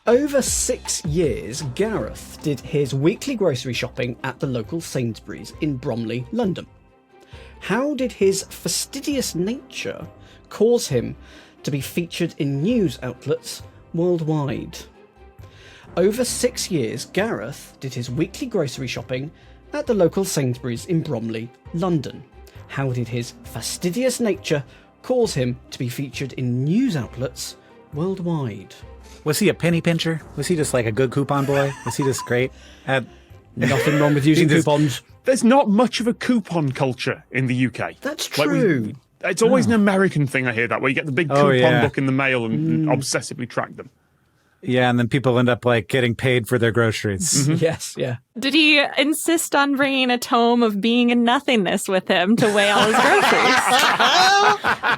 Over 6 years, Gareth did his weekly grocery shopping at the local Sainsbury's in Bromley, London. How did his fastidious nature cause him to be featured in news outlets worldwide? Over 6 years, Gareth did his weekly grocery shopping at the local Sainsbury's in Bromley, London. How did his fastidious nature cause him to be featured in news outlets worldwide? Was he a penny pincher? Was he just like a good coupon boy? Was he just great at... Nothing wrong with using coupons. There's not much of a coupon culture in the UK. That's true. It's always an American thing, I hear that, where you get the big coupon book in the mail and obsessively track them. Yeah, and then people end up like getting paid for their groceries. Yes, yeah. Did he insist on bringing a tome of being in nothingness with him to weigh all his groceries?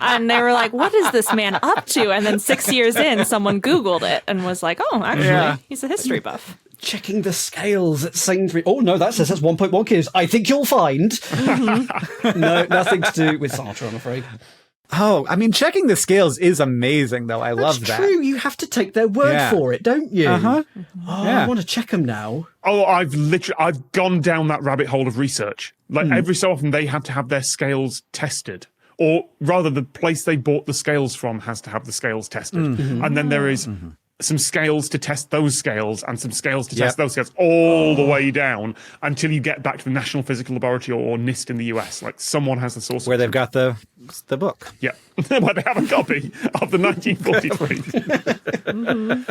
And they were like, what is this man up to? And then 6 years in, someone Googled it and was like, oh, actually, he's a history buff. Checking the scales at Sainsbury's. Oh, no, that says that's 1.1 kilos. I think you'll find. No, nothing to do with Sartre, I'm afraid. Oh, I mean, checking the scales is amazing, though. I love that. That's true. You have to take their word for it, don't you? Uh-huh. Oh, I want to check them now. Oh, I've gone down that rabbit hole of research. Like every so often they have to have their scales tested. Or rather, the place they bought the scales from has to have the scales tested. And then there is some scales to test those scales and some scales to test those scales all the way down until you get back to the National Physical Laboratory or NIST in the US. Like someone has the source. Where they've got the book. Yeah. Where they have a copy of the 1943.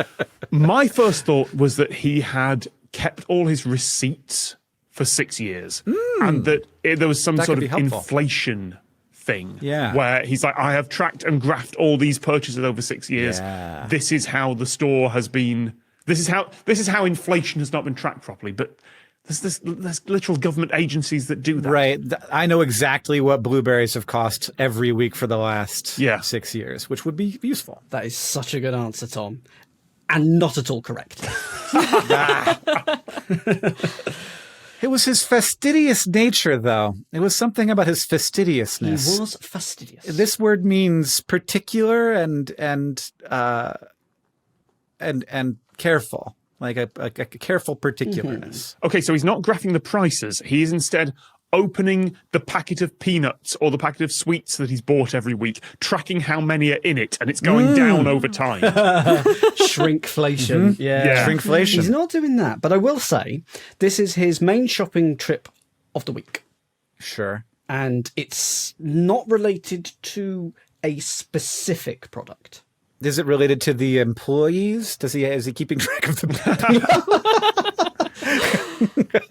My first thought was that he had kept all his receipts for 6 years and that there was some sort of inflation thing where he's like, I have tracked and graphed all these purchases over 6 years. This is how the store has been. This is how inflation has not been tracked properly. But there's literal government agencies that do that. Right. I know exactly what blueberries have cost every week for the last 6 years, which would be useful. That is such a good answer, Tom. And not at all correct. It was his fastidious nature, though. It was something about his fastidiousness. He was fastidious. This word means particular and careful, like a careful particularness. Okay, so he's not graphing the prices. He is instead opening the packet of peanuts or the packet of sweets that he's bought every week, tracking how many are in it, and it's going down over time. Shrinkflation. Yeah. Shrinkflation. He's not doing that, but I will say this is his main shopping trip of the week. Sure. And it's not related to a specific product. Is it related to the employees? Is he keeping track of the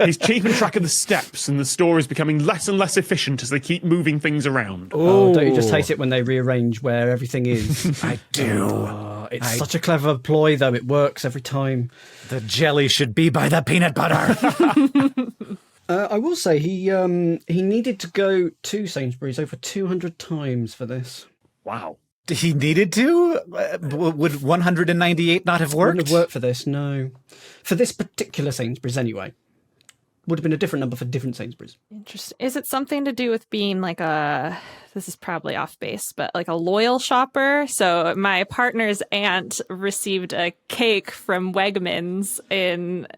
He's keeping track of the steps, and the store is becoming less and less efficient as they keep moving things around. Oh, don't you just hate it when they rearrange where everything is? I do. It's such a clever ploy, though. It works every time. The jelly should be by the peanut butter. I will say he needed to go to Sainsbury's over 200 times for this. Wow. He needed to? Would 198 not have worked? Wouldn't have worked for this, no. For this particular Sainsbury's, anyway. Would have been a different number for different Sainsbury's. Interesting. Is it something to do with being like this is probably off base, but like a loyal shopper? So my partner's aunt received a cake from Wegmans in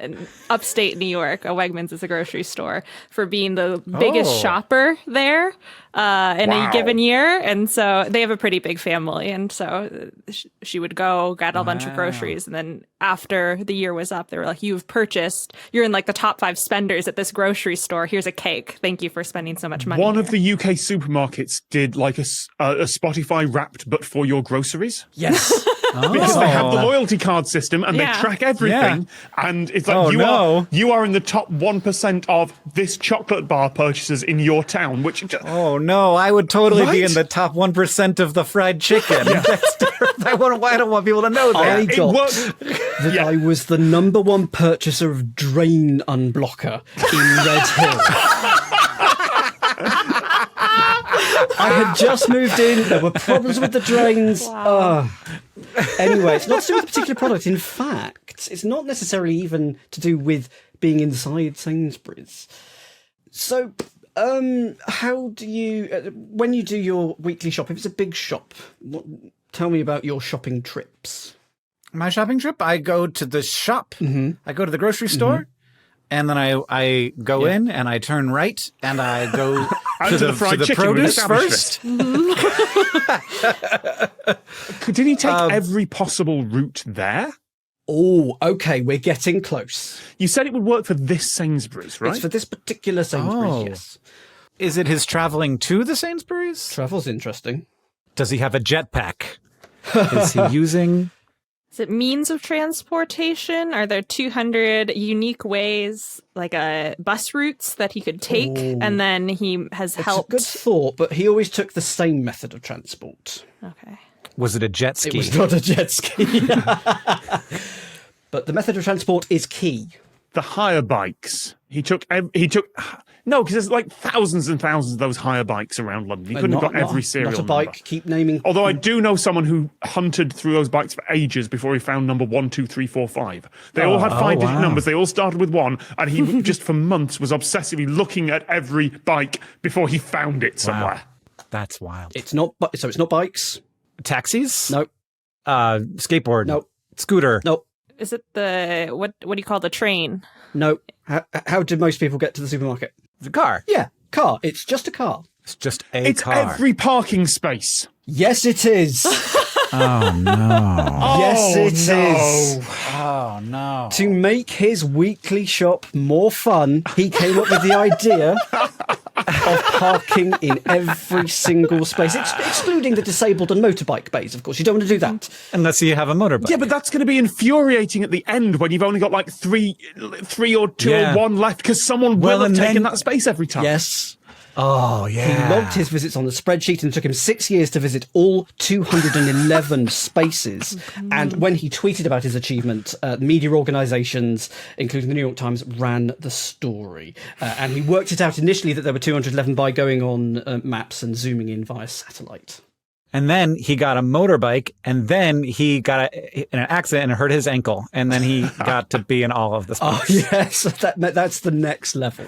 upstate New York. Wegmans is a grocery store, for being the biggest shopper there in a given year. And so they have a pretty big family. And so she would go, got a bunch of groceries. And then after the year was up, they were like, you're in like the top 5 spenders at this grocery store. Here's a cake. Thank you for spending so much money. One of the UK supermarkets did like a Spotify Wrapped, but for your groceries. Yes. Because they have the loyalty card system and they track everything. And it's like, you are in the top 1% of this chocolate bar purchases in your town, which... Oh, no, I would totally be in the top 1% of the fried chicken. That's terrible. I don't want people to know that. I was the #1 purchaser of drain unblocker in Red Hill. I had just moved in. There were problems with the drains. Anyway, it's not to do with a particular product. In fact, it's not necessarily even to do with being inside Sainsbury's. So, how do you, when you do your weekly shop, if it's a big shop, tell me about your shopping trips. My shopping trip, I go to the shop. I go to the grocery store. And then I go in and I turn right and I go to the produce first. Did he take every possible route there? Oh, okay, we're getting close. You said it would work for this Sainsbury's, right? It's for this particular Sainsbury's, yes. Is it his traveling to the Sainsbury's? Travel's interesting. Does he have a jetpack? Is he using... Is it means of transportation? Are there 200 unique ways, like bus routes that he could take? And then he has helped. It's a good thought, but he always took the same method of transport. Okay. Was it a jet ski? It was not a jet ski. But the method of transport is key. The hire bikes. No, because there's like thousands and thousands of those hire bikes around London. You couldn't have got every serial number. Not a bike. Number. Keep naming. Although I do know someone who hunted through those bikes for ages before he found number 1, 2, 3, 4, 5. They all had 5-digit numbers. They all started with 1, and he just for months was obsessively looking at every bike before he found it somewhere. Wow. That's wild. It's not bikes. Taxis? Nope. Skateboard? Nope. Scooter? Nope. Is it the what do you call the train? No. How did most people get to the supermarket? The car. Yeah, car. It's just a car. It's just car. It's every parking space. Yes, it is. Oh, no. Yes, it is. Oh, no. To make his weekly shop more fun, he came up with the idea of parking in every single space, excluding the disabled and motorbike bays, of course. You don't want to do that. Unless you have a motorbike. Yeah, but that's going to be infuriating at the end when you've only got like three or 2 or 1 left because someone will have taken that space every time. Yes. Oh, yeah. He logged his visits on the spreadsheet and it took him 6 years to visit all 211 spaces. And when he tweeted about his achievement, media organisations, including the New York Times, ran the story. And he worked it out initially that there were 211 by going on maps and zooming in via satellite. And then he got a motorbike, and then he got in an accident and hurt his ankle. And then he got to be in all of the spaces. Oh, yes. That's the next level.